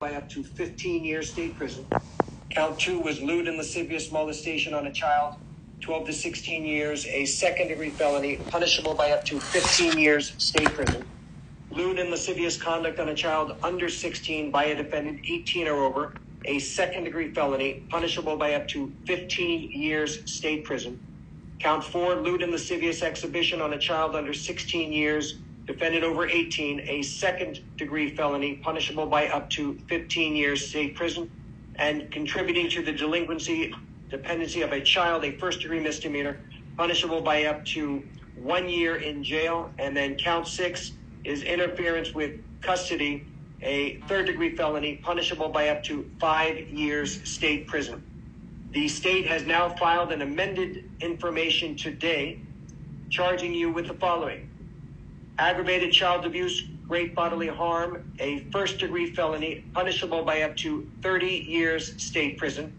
by up to 15 years state prison. Count 2 was lewd and lascivious molestation on a child, 12 to 16 years, a second-degree felony, punishable by up to 15 years state prison. Lewd and lascivious conduct on a child under 16 by a defendant 18 or over, a second-degree felony, punishable by up to 15 years state prison. Count 4, lewd and lascivious exhibition on a child under 16 years, defendant over 18, a second-degree felony, punishable by up to 15 years state prison. And contributing to the dependency of a child, a first-degree misdemeanor, punishable by up to 1 year in jail. And then count 6 is interference with custody, a third-degree felony, punishable by up to 5 years state prison. The state has now filed an amended information today charging you with the following: aggravated child abuse, great bodily harm, a first-degree felony, punishable by up to 30 years state prison.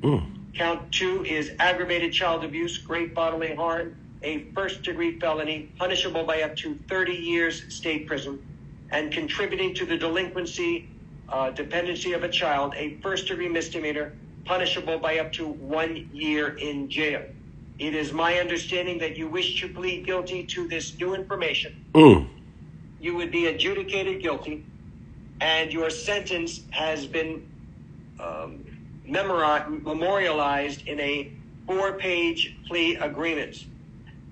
Count 2 is aggravated child abuse, great bodily harm, a first-degree felony, punishable by up to 30 years state prison. And contributing to the dependency of a child, a first-degree misdemeanor, punishable by up to 1 year in jail. It is my understanding that you wish to plead guilty to this new information. You would be adjudicated guilty, and your sentence has been memorialized in a 4-page plea agreement.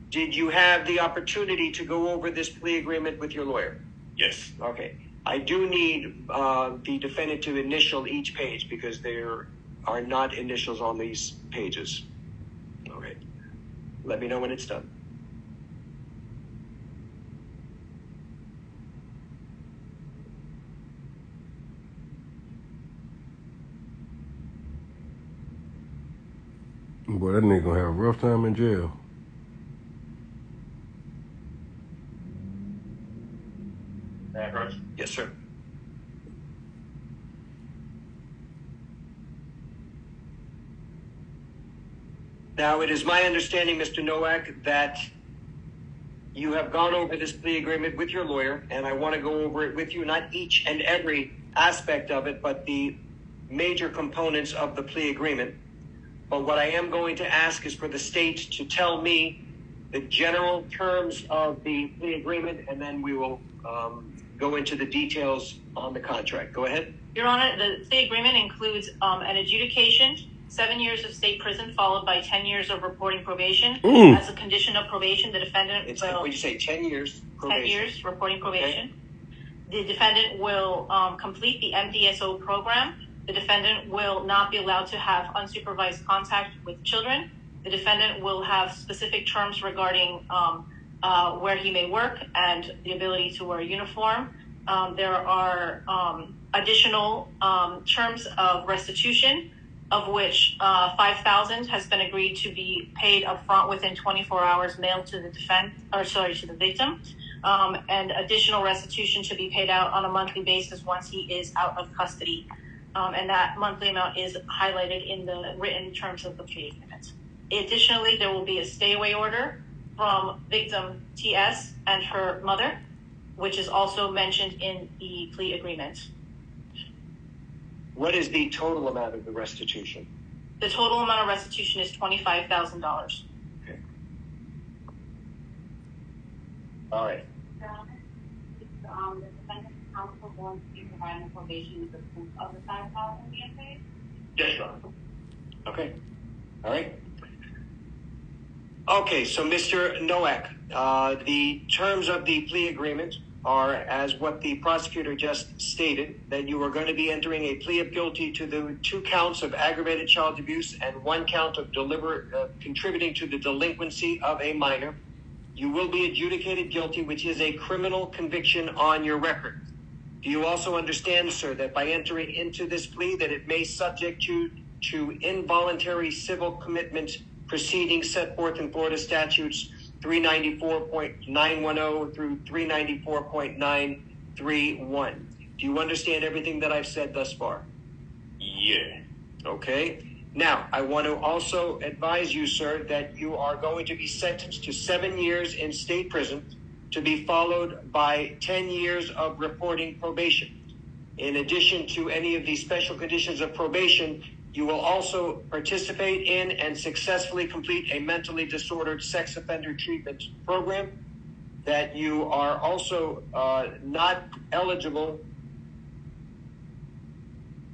Did you have the opportunity to go over this plea agreement with your lawyer? Yes. Okay. I do need the defendant to initial each page because there are not initials on these pages. All right. Let me know when it's done. Boy, that nigga gonna have a rough time in jail. Yes, sir. Now, it is my understanding, Mr. Nowak, that you have gone over this plea agreement with your lawyer, and I want to go over it with you, not each and every aspect of it, but the major components of the plea agreement. But what I am going to ask is for the state to tell me the general terms of the plea agreement, and then we will go into the details on the contract. Go ahead. Your Honor, the plea agreement includes an adjudication, 7 years of state prison, followed by 10 years of reporting probation. As a condition of probation, the defendant will... What did you say, 10 years probation? 10 years reporting probation. Okay. The defendant will complete the MDSO program. The defendant will not be allowed to have unsupervised contact with children. The defendant will have specific terms regarding where he may work and the ability to wear a uniform. There are additional terms of restitution, of which $5,000 has been agreed to be paid upfront within 24 hours, mailed to the to the victim, and additional restitution to be paid out on a monthly basis once he is out of custody. And that monthly amount is highlighted in the written terms of the plea agreement. Additionally, there will be a stay-away order from victim TS and her mother, which is also mentioned in the plea agreement. What is the total amount of the restitution? The total amount of restitution is $25,000. Okay. All right. The defendant's counsel wants to provide information with the proof of the $5,000 being paid? Yes, Your Honor. Okay. All right. Okay, so Mr. Nowak, the terms of the plea agreement are as what the prosecutor just stated, that you are going to be entering a plea of guilty to the 2 counts of aggravated child abuse and 1 count of contributing to the delinquency of a minor. You will be adjudicated guilty, which is a criminal conviction on your record. Do you also understand, sir, that by entering into this plea that it may subject you to involuntary civil commitment proceedings set forth in Florida statutes 394.910 through 394.931? Do you understand everything that I've said thus far? Yeah. Okay. Now, I want to also advise you, sir, that you are going to be sentenced to 7 years in state prison to be followed by 10 years of reporting probation. in addition to any of these special conditions of probation, you will also participate in and successfully complete a mentally disordered sex offender treatment program, that you are also not eligible.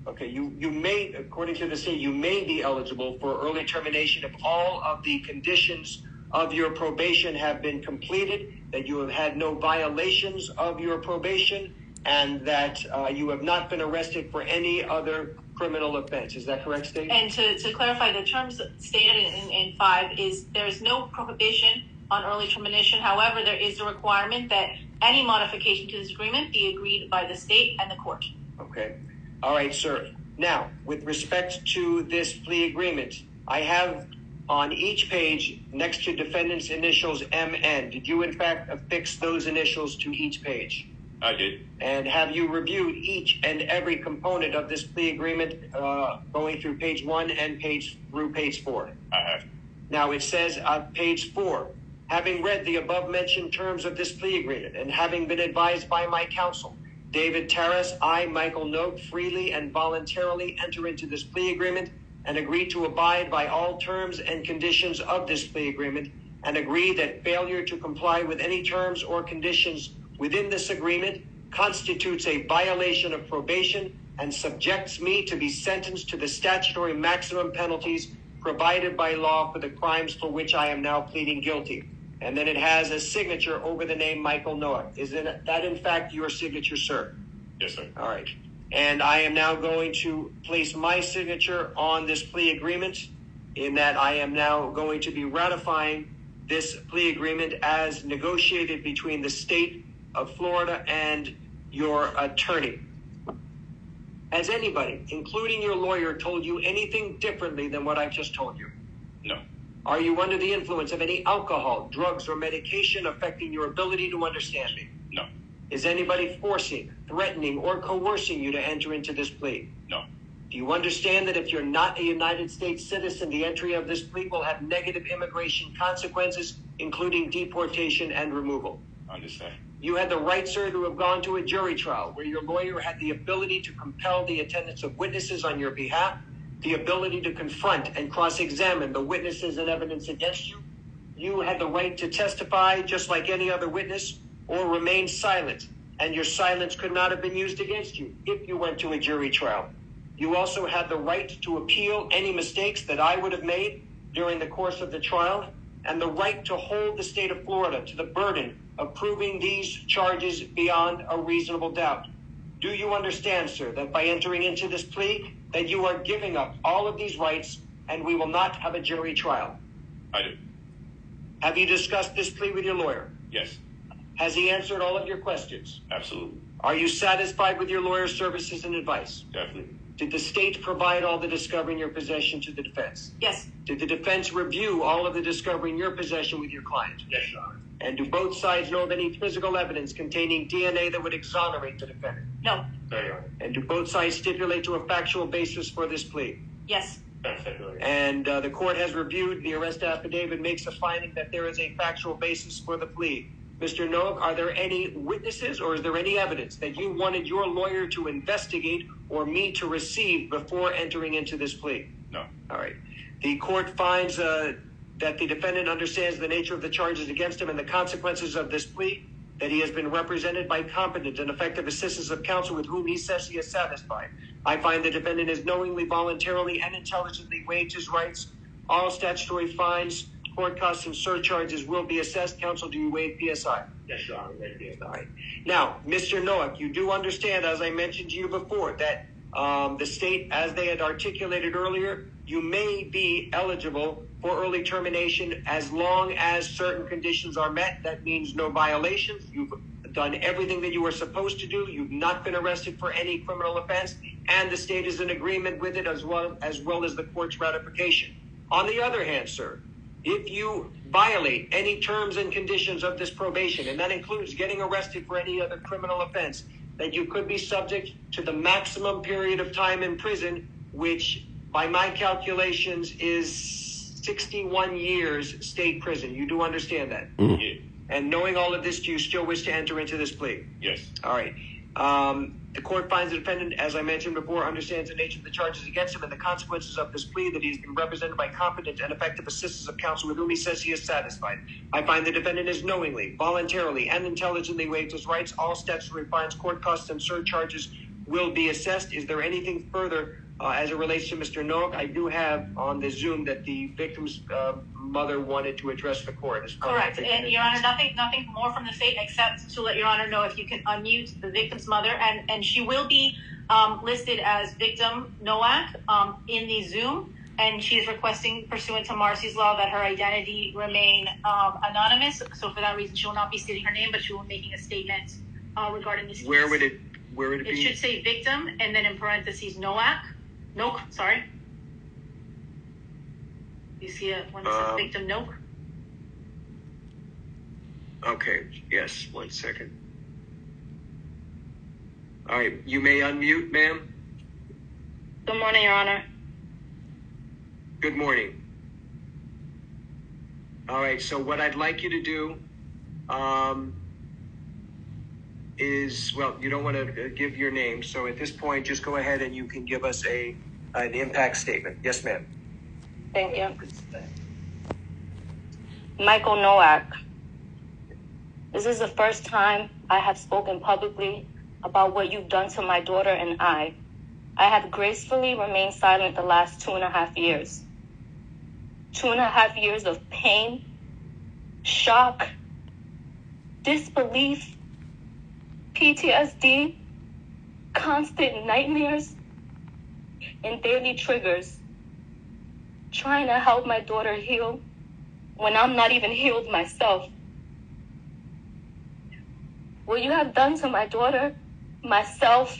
Okay, you may, according to the state, you may be eligible for early termination if all of the conditions of your probation have been completed, that you have had no violations of your probation, and that you have not been arrested for any other criminal offense. Is that correct, State? And to clarify, the terms stated in 5 is there is no prohibition on early termination. However, there is a requirement that any modification to this agreement be agreed by the state and the court. Okay. All right, sir. Now, with respect to this plea agreement, I have on each page next to defendant's initials MN. Did you, in fact, affix those initials to each page? I did. And have you reviewed each and every component of this plea agreement going through page 1 and through page 4? I have. Now, it says on page 4, having read the above-mentioned terms of this plea agreement and having been advised by my counsel, David Terrace, I, Michael Noak, freely and voluntarily enter into this plea agreement and agree to abide by all terms and conditions of this plea agreement, and agree that failure to comply with any terms or conditions within this agreement constitutes a violation of probation and subjects me to be sentenced to the statutory maximum penalties provided by law for the crimes for which I am now pleading guilty. And then it has a signature over the name Michael Noah. Is that in fact your signature, sir? Yes, sir. All right. And I am now going to place my signature on this plea agreement, in that I am now going to be ratifying this plea agreement as negotiated between the state of Florida and your attorney. Has anybody, including your lawyer, told you anything differently than what I've just told you? No. Are you under the influence of any alcohol, drugs, or medication affecting your ability to understand me? No. Is anybody forcing, threatening, or coercing you to enter into this plea? No. Do you understand that if you're not a United States citizen, the entry of this plea will have negative immigration consequences, including deportation and removal? Understand. You had the right, sir, to have gone to a jury trial where your lawyer had the ability to compel the attendance of witnesses on your behalf, the ability to confront and cross-examine the witnesses and evidence against you. You had the right to testify just like any other witness, or remain silent, and your silence could not have been used against you if you went to a jury trial. You also had the right to appeal any mistakes that I would have made during the course of the trial, and the right to hold the state of Florida to the burden of proving these charges beyond a reasonable doubt. Do you understand, sir, that by entering into this plea, that you are giving up all of these rights and we will not have a jury trial? I do. Have you discussed this plea with your lawyer? Yes. Has he answered all of your questions? Absolutely. Are you satisfied with your lawyer's services and advice? Definitely. Did the state provide all the discovery in your possession to the defense? Yes. Did the defense review all of the discovery in your possession with your client? Yes, Your Honor. And do both sides know of any physical evidence containing DNA that would exonerate the defendant? No. Very Honor. And do both sides stipulate to a factual basis for this plea? Yes. Definitely. And the court has reviewed the arrest affidavit, makes a finding that there is a factual basis for the plea. Mr. Noak, are there any witnesses or is there any evidence that you wanted your lawyer to investigate or me to receive before entering into this plea? No. All right. The court finds that the defendant understands the nature of the charges against him and the consequences of this plea, that he has been represented by competent and effective assistance of counsel with whom he says he is satisfied. I find the defendant has knowingly, voluntarily, and intelligently waived his rights. All statutory fines, court costs, and surcharges will be assessed. Counsel, do you waive PSI? Yes, Your Honor. All right. Now, Mr. Noack, you do understand, as I mentioned to you before, that the state, as they had articulated earlier, you may be eligible for early termination as long as certain conditions are met. That means no violations. You've done everything that you were supposed to do. You've not been arrested for any criminal offense, and the state is in agreement with it as well as the court's ratification. On the other hand, sir, if you violate any terms and conditions of this probation, and that includes getting arrested for any other criminal offense, that you could be subject to the maximum period of time in prison, which by my calculations is 61 years state prison. You do understand that? Yeah. And knowing all of this, do you still wish to enter into this plea? Yes. All right. The court finds the defendant, as I mentioned before, understands the nature of the charges against him and the consequences of this plea, that he has been represented by competent and effective assistance of counsel with whom he says he is satisfied. I find the defendant has knowingly, voluntarily, and intelligently waived his rights. All statutory fines, court costs, and surcharges will be assessed. Is there anything further as it relates to Mr. Noack? I do have on the Zoom that the victim's mother wanted to address the court. Correct. And Your Honor, nothing more from the state except to let Your Honor know if you can unmute the victim's mother, and she will be listed as victim Noack in the Zoom, and she's requesting, pursuant to Marcy's law, that her identity remain anonymous. So for that reason, she will not be stating her name, but she will be making a statement regarding this case. Where would it be? It should say victim, and then in parentheses Noack. Noak, sorry. You see it when it says victim Noak? Okay, yes, 1 second. All right, you may unmute, ma'am. Good morning, Your Honor. Good morning. All right, so what I'd like you to do is, well, you don't want to give your name, so at this point, just go ahead and you can give us an impact statement. Yes, ma'am. Thank you. Michael Noack. This is the first time I have spoken publicly about what you've done to my daughter and I. I have gracefully remained silent the last 2.5 years. 2.5 years of pain, shock, disbelief, PTSD, constant nightmares, and daily triggers. Trying to help my daughter heal when I'm not even healed myself. What you have done to my daughter, myself,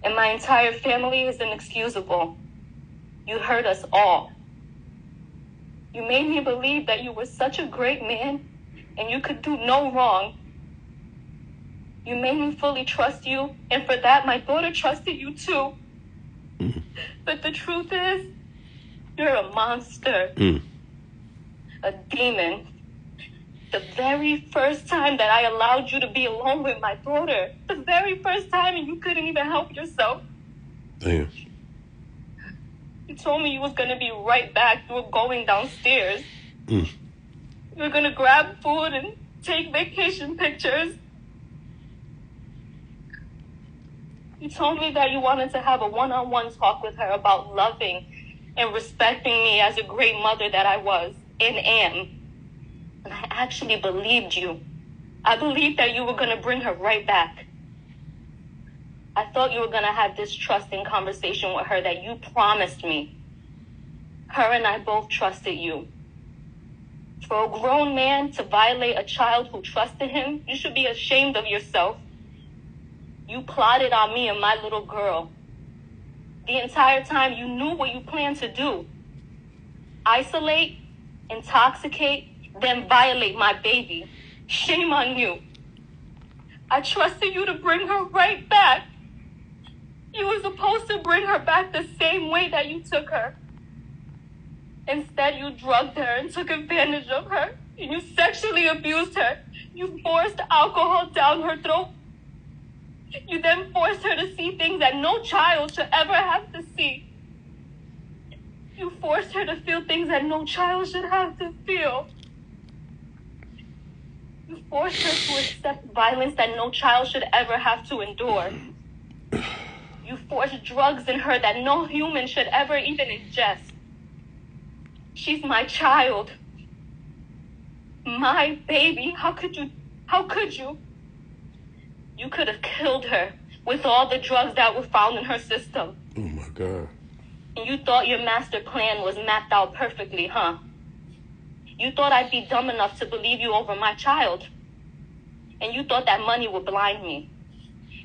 and my entire family is inexcusable. You hurt us all. You made me believe that you were such a great man and you could do no wrong. You made me fully trust you, and for that, my daughter trusted you too. But the truth is, you're a monster. A demon. The very first time that I allowed you to be alone with my daughter, the very first time, and you couldn't even help yourself. Damn. You told me you was going to be right back. You were going downstairs. You were going to grab food and take vacation pictures. You told me that you wanted to have a one-on-one talk with her about loving and respecting me as a great mother that I was and am. And I actually believed you. I believed that you were going to bring her right back. I thought you were going to have this trusting conversation with her that you promised me. Her and I both trusted you. For a grown man to violate a child who trusted him, you should be ashamed of yourself. You plotted on me and my little girl. The entire time you knew what you planned to do. Isolate, intoxicate, then violate my baby. Shame on you. I trusted you to bring her right back. You were supposed to bring her back the same way that you took her. Instead, you drugged her and took advantage of her. And you sexually abused her. You forced alcohol down her throat. You then forced her to see things that no child should ever have to see. You forced her to feel things that no child should have to feel. You forced her to accept violence that no child should ever have to endure. You forced drugs in her that no human should ever even ingest. She's my child. My baby. How could you? You could have killed her with all the drugs that were found in her system. Oh my God. And you thought your master plan was mapped out perfectly, huh? You thought I'd be dumb enough to believe you over my child. And you thought that money would blind me.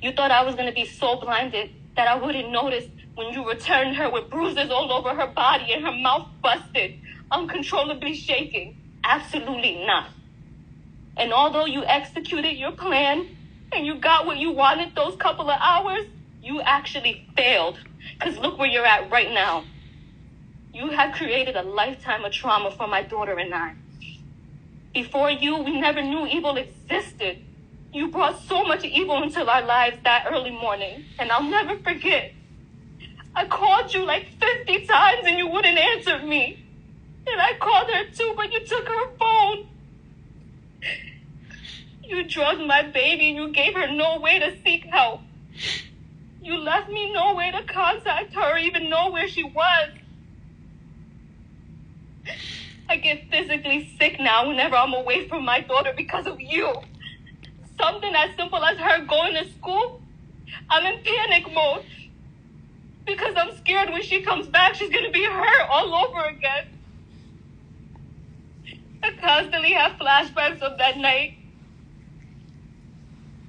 You thought I was going to be so blinded that I wouldn't notice when you returned her with bruises all over her body and her mouth busted, uncontrollably shaking. Absolutely not. And although you executed your plan and you got what you wanted those couple of hours, you actually failed. Because look where you're at right now. You have created a lifetime of trauma for my daughter and I. Before you, we never knew evil existed. You brought so much evil into our lives that early morning, and I'll never forget. I called you like 50 times and you wouldn't answer me. And I called her too, but you took her phone. You drugged my baby and you gave her no way to seek help. You left me no way to contact her or even know where she was. I get physically sick now whenever I'm away from my daughter because of you. Something as simple as her going to school, I'm in panic mode. Because I'm scared when she comes back, she's going to be hurt all over again. I constantly have flashbacks of that night.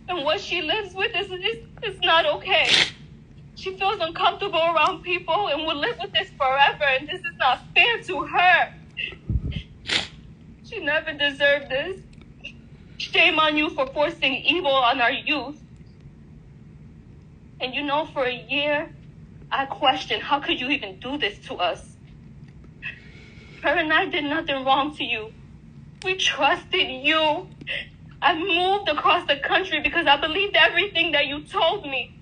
And what she lives with is not okay. She feels uncomfortable around people and will live with this forever, and this is not fair to her. She never deserved this. Shame on you for forcing evil on our youth. And you know, for a year, I questioned, how could you even do this to us? Her and I did nothing wrong to you. We trusted you. I moved across the country because I believed everything that you told me.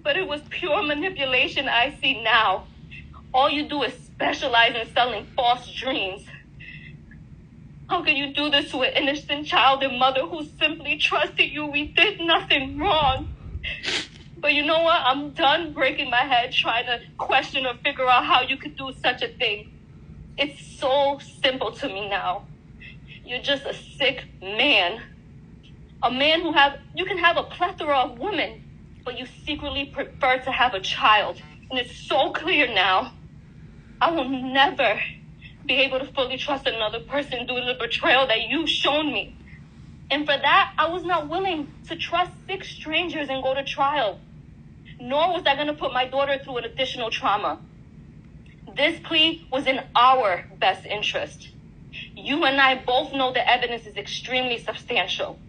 But it was pure manipulation I see now. All you do is specialize in selling false dreams. How can you do this to an innocent child and mother who simply trusted you? We did nothing wrong. But you know what? I'm done breaking my head trying to question or figure out how you could do such a thing. It's so simple to me now. You're just a sick man. A man you can have a plethora of women, but you secretly prefer to have a child. And it's so clear now. I will never be able to fully trust another person due to the betrayal that you've shown me. And for that, I was not willing to trust 6 strangers and go to trial. Nor was I going to put my daughter through an additional trauma. This plea was in our best interest. You and I both know the evidence is extremely substantial.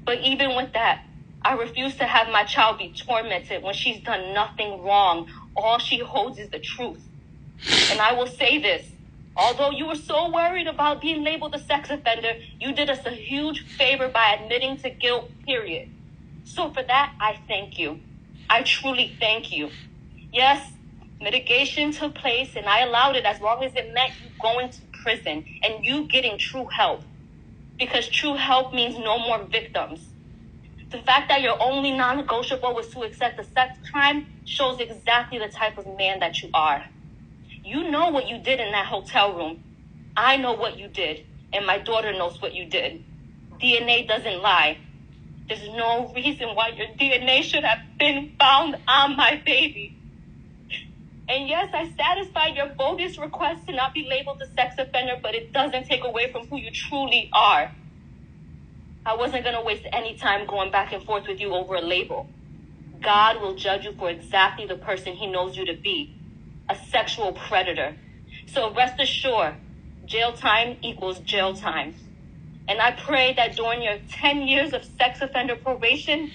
But even with that, I refuse to have my child be tormented when she's done nothing wrong. All she holds is the truth. And I will say this. Although you were so worried about being labeled a sex offender, you did us a huge favor by admitting to guilt, period. So for that, I thank you. I truly thank you. Yes, mitigation took place and I allowed it as long as it meant you going to prison and you getting true help. Because true help means no more victims. The fact that your only non-negotiable was to accept a sex crime shows exactly the type of man that you are. You know what you did in that hotel room. I know what you did, and my daughter knows what you did. DNA doesn't lie. There's no reason why your DNA should have been found on my baby. And yes, I satisfied your bogus request to not be labeled a sex offender, but it doesn't take away from who you truly are. I wasn't going to waste any time going back and forth with you over a label. God will judge you for exactly the person he knows you to be, a sexual predator. So rest assured, jail time equals jail time. And I pray that during your 10 years of sex offender probation,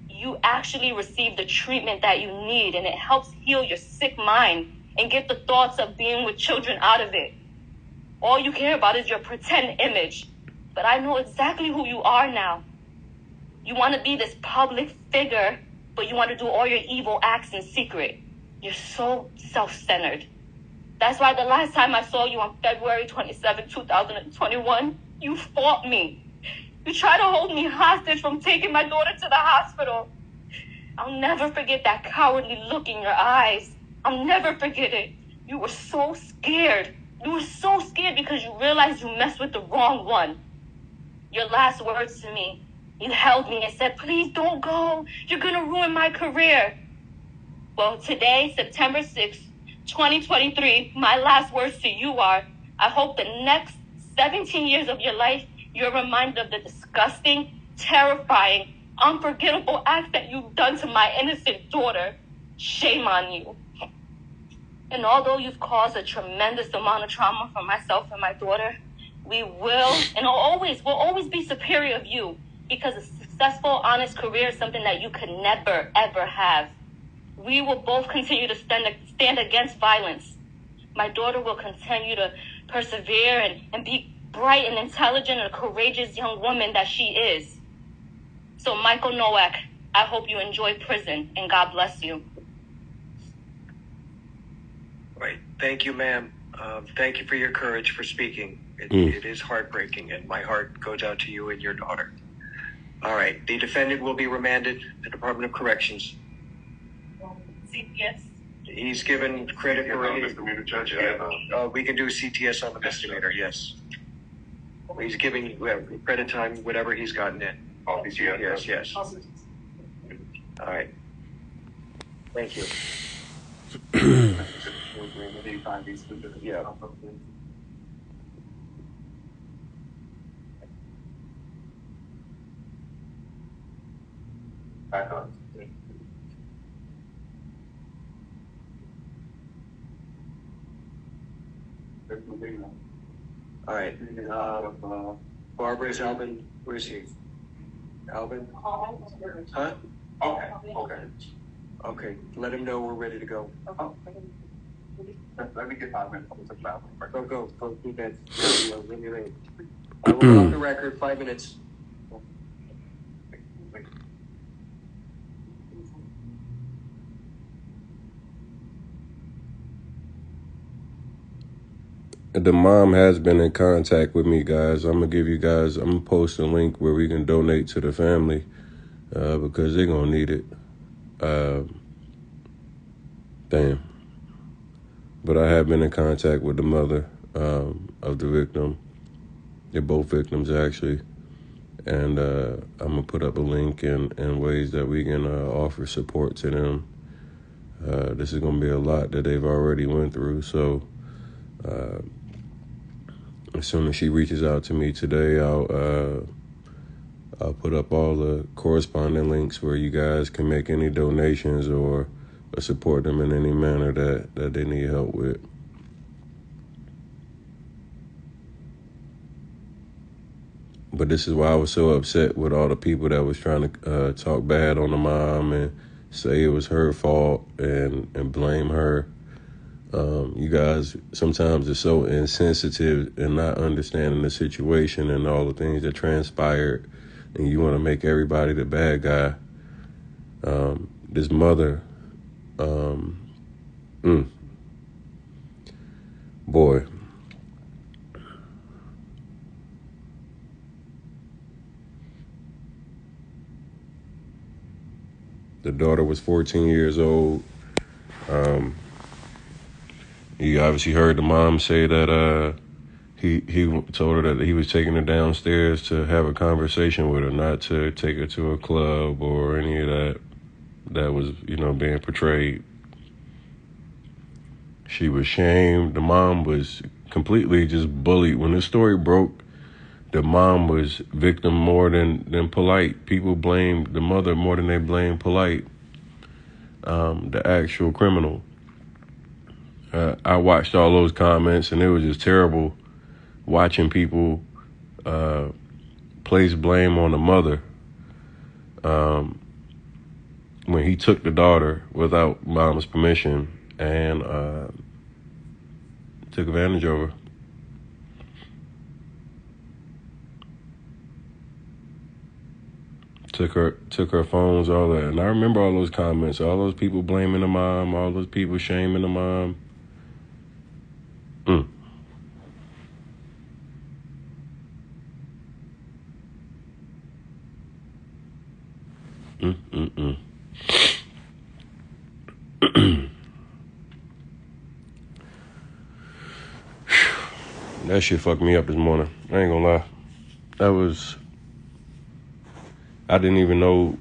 you actually receive the treatment that you need, and it helps heal your sick mind and get the thoughts of being with children out of it. All you care about is your pretend image. But I know exactly who you are now. You want to be this public figure, but you want to do all your evil acts in secret. You're so self-centered. That's why the last time I saw you on February 27, 2021, you fought me. You tried to hold me hostage from taking my daughter to the hospital. I'll never forget that cowardly look in your eyes. I'll never forget it. You were so scared. You were so scared because you realized you messed with the wrong one. Your last words to me, you held me and said, please don't go. You're going to ruin my career. Well, today, September 6th, 2023, my last words to you are, I hope the next 17 years of your life, you're reminded of the disgusting, terrifying, unforgettable acts that you've done to my innocent daughter. Shame on you. And although you've caused a tremendous amount of trauma for myself and my daughter, we will and will always be superior of you, because a successful, honest career is something that you could never, ever have. We will both continue to stand against violence. My daughter will continue to persevere and be bright and intelligent and a courageous young woman that she is. So, Michael Nowak, I hope you enjoy prison, and God bless you. Right. Thank you, ma'am. Thank you for your courage for speaking. It is heartbreaking, and my heart goes out to you and your daughter. All right. The defendant will be remanded to Department of Corrections. CPS. He's given credit for Yeah, misdemeanor, Judge. we can do CTS on the misdemeanor, yes. He's giving credit time, whatever he's gotten in. Oh, CTS. Yes. All right. Thank you. Yeah. Back on. All right. Barbara, is Alvin? Where is he? Alvin? Huh? Okay, okay. Okay. Let him know we're ready to go. Let me get 5 minutes. Go. Do that. Really late. I will go off the record. 5 minutes. The mom has been in contact with me, guys. I'm gonna post a link where we can donate to the family, because they're gonna need it. Damn. But I have been in contact with the mother of the victim. They're both victims, actually. And I'm gonna put up a link and ways that we can offer support to them. This is gonna be a lot that they've already went through, so as soon as she reaches out to me today, I'll put up all the corresponding links where you guys can make any donations or support them in any manner that they need help with. But this is why I was so upset with all the people that was trying to talk bad on the mom and say it was her fault and blame her. You guys sometimes are so insensitive and not understanding the situation and all the things that transpired, and you want to make everybody the bad guy. This mother, boy. The daughter was 14 years old. You obviously heard the mom say that he told her that he was taking her downstairs to have a conversation with her, not to take her to a club or any of that was, being portrayed. She was shamed. The mom was completely just bullied. When this story broke, the mom was victim more than Polite. People blamed the mother more than they blamed Polite, the actual criminal. I watched all those comments, and it was just terrible watching people place blame on the mother when he took the daughter without mom's permission and took advantage of her. Took her phones, all that. And I remember all those comments, all those people blaming the mom, all those people shaming the mom. That shit fucked me up this morning. I ain't gonna lie. I didn't even know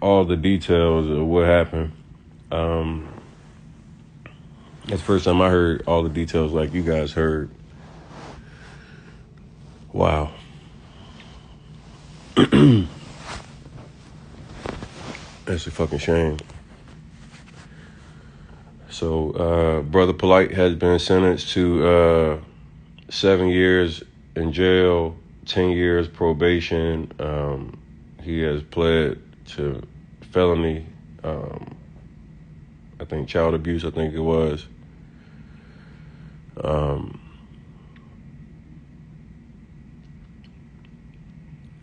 all the details of what happened. That's the first time I heard all the details like you guys heard. Wow. That's a fucking shame. So, Brother Polite has been sentenced to 7 years in jail, 10 years probation. He has pled to felony, I think child abuse, I think it was.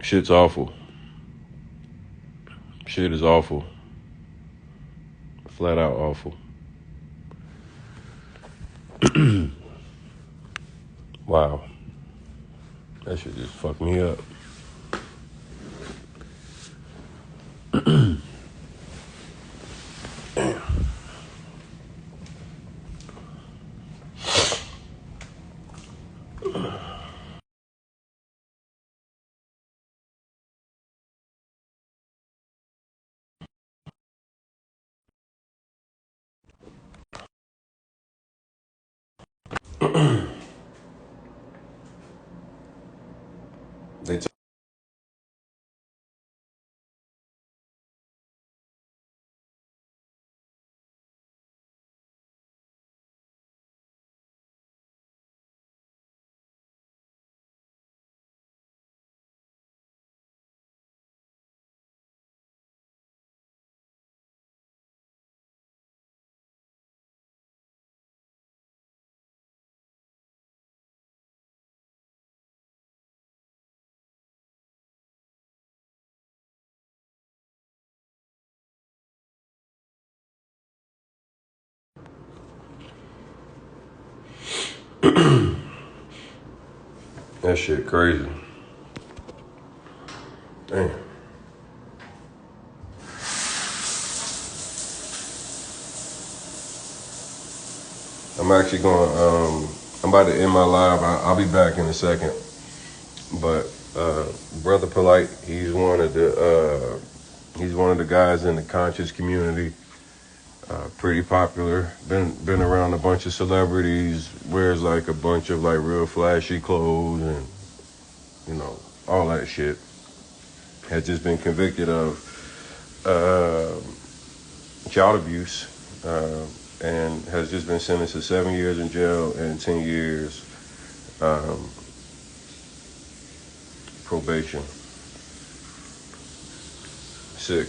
Shit's awful. Shit is awful. Flat out awful. Wow. That shit just fucked me up. Damn. They that shit crazy. Damn. I'm actually going. I'm about to end my live. I'll be back in a second. But Brother Polite, he's one of the guys in the conscious community. Pretty popular. Been around a bunch of celebrities. Wears like a bunch of like real flashy clothes and all that shit. Has just been convicted of child abuse. And has just been sentenced to 7 years in jail and 10 years probation. Sick.